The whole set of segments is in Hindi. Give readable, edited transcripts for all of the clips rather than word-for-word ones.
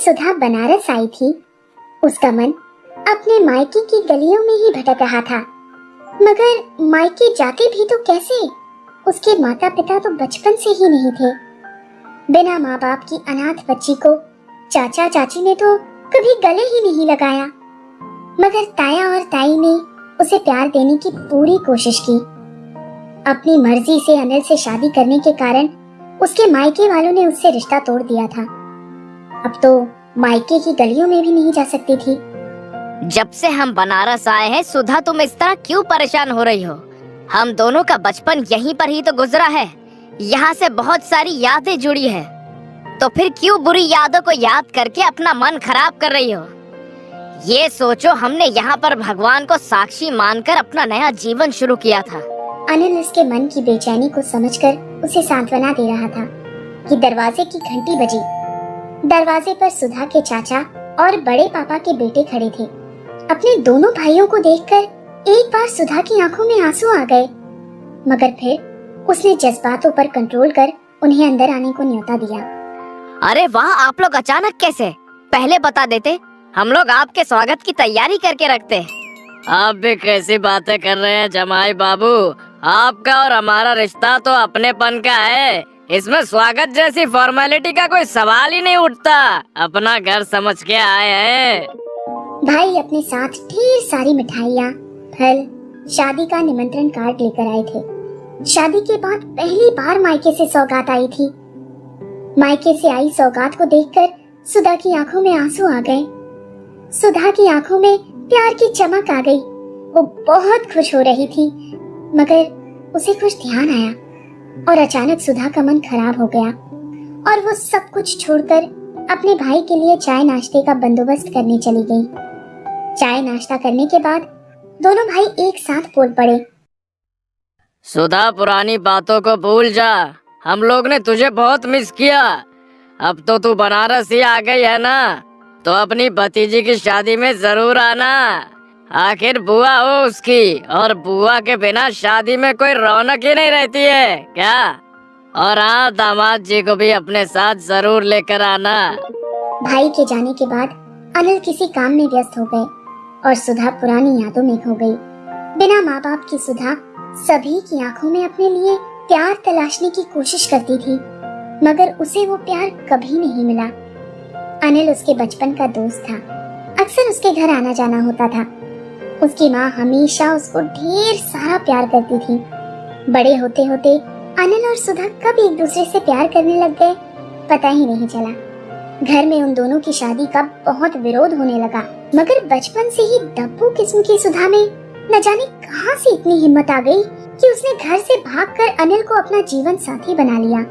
सुधा बनारस आई थी, उसका मन अपने मायके की गलियों में ही भटक रहा था। मगर मायके जाते भी तो कैसे? उसके माता पिता तो बचपन से ही नहीं थे। बिना माँ बाप की अनाथ बच्ची को चाचा चाची ने तो कभी गले ही नहीं लगाया। मगर ताया और ताई ने उसे प्यार देने की पूरी कोशिश की। अपनी मर्जी से अनिल से शादी करने के कारण उसके मायके वालों ने उससे रिश्ता तोड़ दिया था। अब तो मायके की गलियों में भी नहीं जा सकती थी। जब से हम बनारस आए हैं सुधा, तुम इस तरह क्यों परेशान हो रही हो? हम दोनों का बचपन यहीं पर ही तो गुजरा है। यहाँ से बहुत सारी यादें जुड़ी है, तो फिर क्यों बुरी यादों को याद करके अपना मन खराब कर रही हो? ये सोचो, हमने यहाँ पर भगवान को साक्षी मानकर अपना नया जीवन शुरू किया था। अनिल उसके मन की बेचैनी को समझकर उसे सांत्वना दे रहा था कि दरवाजे की घंटी बजी। दरवाजे पर सुधा के चाचा और बड़े पापा के बेटे खड़े थे। अपने दोनों भाइयों को देखकर एक बार सुधा की आंखों में आंसू आ गए, मगर फिर उसने जज्बातों पर कंट्रोल कर उन्हें अंदर आने को न्योता दिया। अरे वाह, आप लोग अचानक कैसे? पहले बता देते, हम लोग आपके स्वागत की तैयारी करके रखते। आप भी कैसी बातें कर रहे हैं जमाई बाबू? आपका और हमारा रिश्ता तो अपनेपन का है, इसमें स्वागत जैसी फॉर्मेलिटी का कोई सवाल ही नहीं उठता। अपना घर समझ के आए हैं। भाई अपने साथ ढेर सारी मिठाइयाँ, फल, शादी का निमंत्रण कार्ड लेकर आए थे। शादी के बाद पहली बार मायके से सौगात आई थी। मायके से आई सौगात को देखकर सुधा की आंखों में आंसू आ गए। सुधा की आंखों में प्यार की चमक आ गई। वो बहुत खुश हो रही थी, मगर उसे कुछ ध्यान आया और अचानक सुधा का मन खराब हो गया और वो सब कुछ छोड़कर अपने भाई के लिए चाय नाश्ते का बंदोबस्त करने चली गई। चाय नाश्ता करने के बाद दोनों भाई एक साथ बोल पड़े। सुधा, पुरानी बातों को भूल जा। हम लोग ने तुझे बहुत मिस किया। अब तो तू बनारस ही आ गई है ना, तो अपनी भतीजी की शादी में जरूर आना। आखिर बुआ हो उसकी, और बुआ के बिना शादी में कोई रौनक ही नहीं रहती है क्या? और हाँ, दामाद जी को भी अपने साथ जरूर लेकर आना। भाई के जाने के बाद अनिल किसी काम में व्यस्त हो गए और सुधा पुरानी यादों में खो गई। बिना माँ बाप की सुधा सभी की आंखों में अपने लिए प्यार तलाशने की कोशिश करती थी, मगर उसे वो प्यार कभी नहीं मिला। अनिल उसके बचपन का दोस्त था, अक्सर उसके घर आना जाना होता था। उसकी माँ हमेशा उसको ढेर सारा प्यार करती थी। बड़े होते होते अनिल और सुधा कब एक दूसरे से प्यार करने लग गए, पता ही नहीं चला। घर में उन दोनों की शादी का बहुत विरोध होने लगा, मगर बचपन से ही डब्बू किस्म की सुधा में न जाने कहां से इतनी हिम्मत आ गई कि उसने घर से भागकर अनिल को अपना जीवन साथी बना लिया।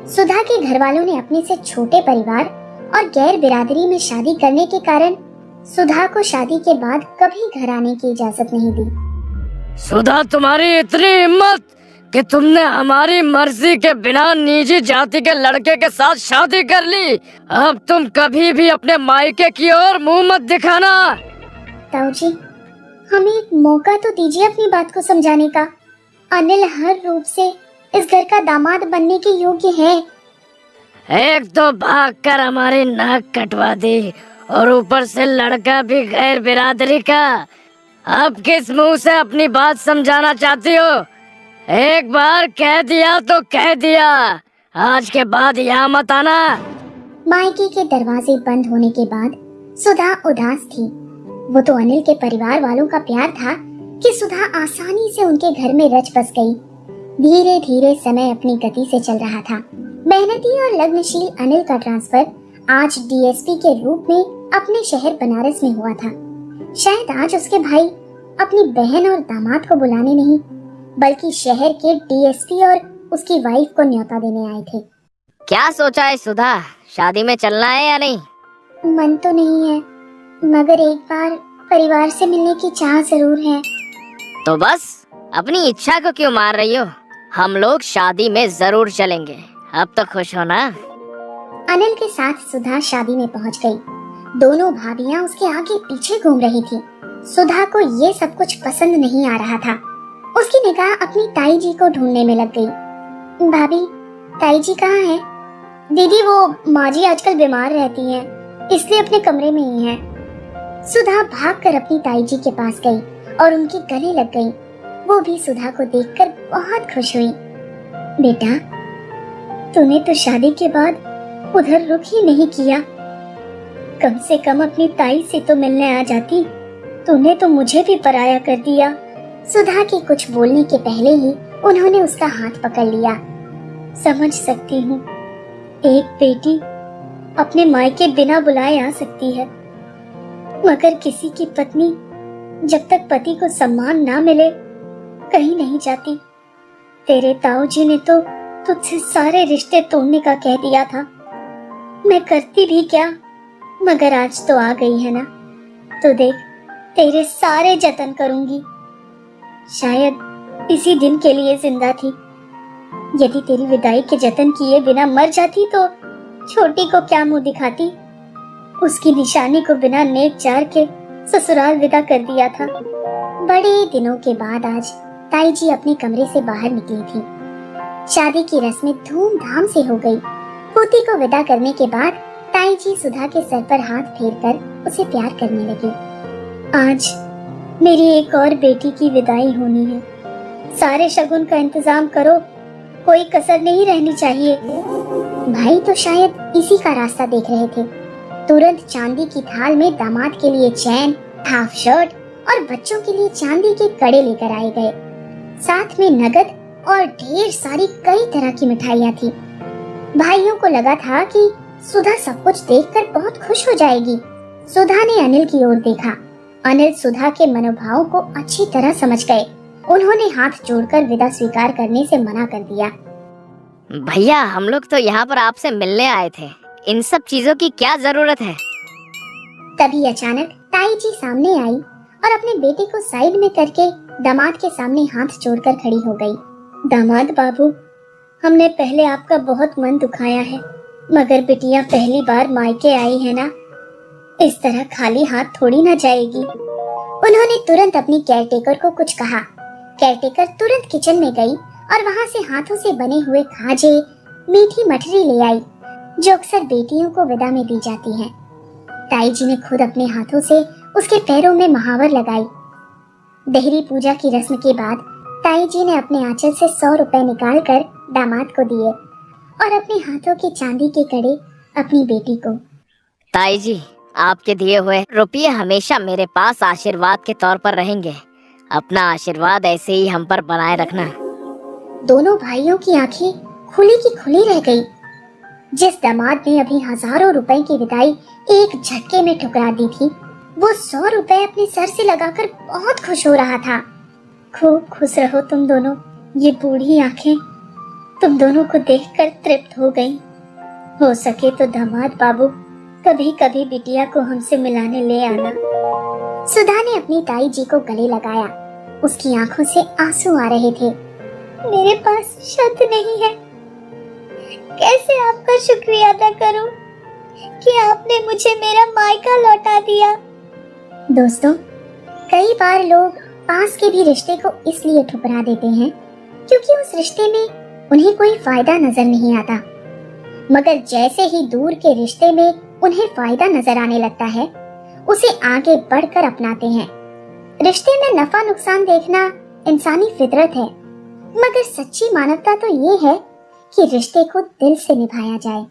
सुधा के घर वालों ने अपने से छोटे परिवार और गैर बिरादरी में शादी करने के कारण सुधा को शादी के बाद कभी घर आने की इजाजत नहीं दी। सुधा, तुम्हारी इतनी हिम्मत कि तुमने हमारी मर्जी के बिना निजी जाति के लड़के के साथ शादी कर ली। अब तुम कभी भी अपने मायके की ओर मुंह मत दिखाना। ताऊ जी, हमें एक मौका तो दीजिए अपनी बात को समझाने का। अनिल हर रूप से इस घर का दामाद बनने के योग्य है। एक तो भागकर हमारी नाक कटवा दी और ऊपर से लड़का भी गैर बिरादरी का। अब किस मुंह से अपनी बात समझाना चाहती हो? एक बार कह दिया तो कह दिया, आज के बाद यहाँ मत आना। मायके के दरवाजे बंद होने के बाद सुधा उदास थी। वो तो अनिल के परिवार वालों का प्यार था कि सुधा आसानी से उनके घर में रच बस गई। धीरे धीरे समय अपनी गति से चल रहा था। मेहनती और लग्नशील अनिल का ट्रांसफर आज डीएसपी के रूप में अपने शहर बनारस में हुआ था। शायद आज उसके भाई अपनी बहन और दामाद को बुलाने नहीं, बल्कि शहर के डीएसपी और उसकी वाइफ को न्योता देने आए थे। क्या सोचा है सुधा, शादी में चलना है या नहीं? मन तो नहीं है, मगर एक बार परिवार से मिलने की चाह जरूर है। तो बस अपनी इच्छा को क्यों मार रही हो? हम लोग शादी में जरूर चलेंगे। अब तो खुश हो ना? अनिल के साथ सुधा शादी में पहुंच गई। दोनों भाभियां उसके आगे पीछे घूम रही थी। सुधा को ये सब कुछ पसंद नहीं आ रहा था। उसकी निगाह अपनी ताई जी को ढूंढने में लग गई। भाभी, ताई जी कहाँ है? दीदी, वो माँ जी आजकल बीमार रहती हैं, इसलिए अपने कमरे में ही है। सुधा भागकर अपनी ताई जी के पास गई और उनके गले लग गई। वो भी सुधा को देखकर बहुत खुश हुई। बेटा, तूने तो शादी के बाद उधर रुख ही नहीं किया। कम से कम अपनी ताई से तो मिलने आ जाती। तूने तो मुझे भी पराया कर दिया। सुधा के कुछ बोलने के पहले ही उन्होंने उसका हाथ पकड़ लिया। समझ सकती हूँ, एक बेटी अपने मायके बिना बुलाए आ सकती है, मगर किसी की पत्नी जब तक पति को सम्मान ना मिले कहीं नहीं जाती। तेरे ताऊ जी ने तो तुझसे सारे रिश्ते तोड़ने का कह दिया था। मैं करती भी क्या, मगर आज तो आ गई है ना, तो देख तेरे सारे जतन करूंगी। शायद इसी दिन के लिए जिंदा थी। यदि तेरी विदाई के जतन किए बिना मर जाती तो छोटी को क्या मुंह दिखाती। उसकी निशानी को बिना नेक चार के ससुराल विदा कर दिया था। बड़े दिनों के बाद आज ताई जी अपने कमरे से बाहर निकली थी। शादी की रस्में धूमधाम से हो गई। पोती को विदा करने के बाद ताई जी सुधा के सर पर हाथ फेरकर उसे प्यार करने लगी। आज मेरी एक और बेटी की विदाई होनी है। सारे शगुन का इंतजाम करो, कोई कसर नहीं रहनी चाहिए। भाई तो शायद इसी का रास्ता देख रहे थे। तुरंत चांदी की थाल में दामाद के लिए चैन, हाफ शर्ट और बच्चों के लिए चांदी के कड़े लेकर आए गए। साथ में नगद और ढेर सारी कई तरह की मिठाइयाँ थी। भाइयों को लगा था कि सुधा सब कुछ देखकर बहुत खुश हो जाएगी। सुधा ने अनिल की ओर देखा। अनिल सुधा के मनोभाव को अच्छी तरह समझ गए। उन्होंने हाथ जोड़कर विदा स्वीकार करने से मना कर दिया। भैया, हम लोग तो यहाँ पर आपसे मिलने आए थे। इन सब चीजों की क्या जरूरत है? तभी अचानक ताई जी सामने आई और अपने बेटे को साइड में करके दामाद के सामने हाथ जोड़कर खड़ी हो गई। दामाद बाबू, हमने पहले आपका बहुत मन दुखाया है, मगर बिटिया पहली बार मायके आई है ना, इस तरह खाली हाथ थोड़ी ना जाएगी। उन्होंने तुरंत अपनी केयरटेकर को कुछ कहा। केयरटेकर तुरंत किचन में गई और वहाँ से हाथों से बने हुए खाजे, मीठी मठरी ले आई, जो अक्सर बेटियों को विदा में दी जाती हैं। ताई जी ने खुद अपने हाथों से उसके पैरों में महावर लगाई। देहरी पूजा की रस्म के बाद ताई जी ने अपने आंचल से 100 रुपए निकालकर दामाद को दिए और अपने हाथों के चांदी के कड़े अपनी बेटी को। ताई जी, आपके दिए हुए रुपये हमेशा मेरे पास आशीर्वाद के तौर पर रहेंगे। अपना आशीर्वाद ऐसे ही हम पर बनाए रखना। दोनों भाइयों की आंखें खुली की खुली रह गई। जिस दामाद ने अभी हजारों रुपए की विदाई एक झटके में ठुकरा दी थी, वो 100 रुपए अपने सर से लगाकर बहुत खुश हो रहा था। खूब खुश रहो तुम दोनों। ये बूढ़ी आंखें तुम दोनों को देखकर तृप्त हो गईं। हो सके तो दामाद बाबू कभी कभी बिटिया को हमसे मिलाने ले आना। सुधा ने अपनी ताई जी को गले लगाया। उसकी आंखों से आंसू आ रहे थे। मेरे पास शब्द नहीं है, कैसे आपका शुक्रिया अदा करूं कि आपने मुझे मेरा मायका लौटा दिया। दोस्तों, कई बार लोग पास के भी रिश्ते को इसलिए ठुकरा देते हैं क्योंकि उस रिश्ते में उन्हें कोई फायदा नजर नहीं आता, मगर जैसे ही दूर के रिश्ते में उन्हें फायदा नजर आने लगता है, उसे आगे बढ़कर अपनाते हैं। रिश्ते में नफा नुकसान देखना इंसानी फितरत है, मगर सच्ची मानवता तो ये है कि रिश्ते को दिल से निभाया जाए।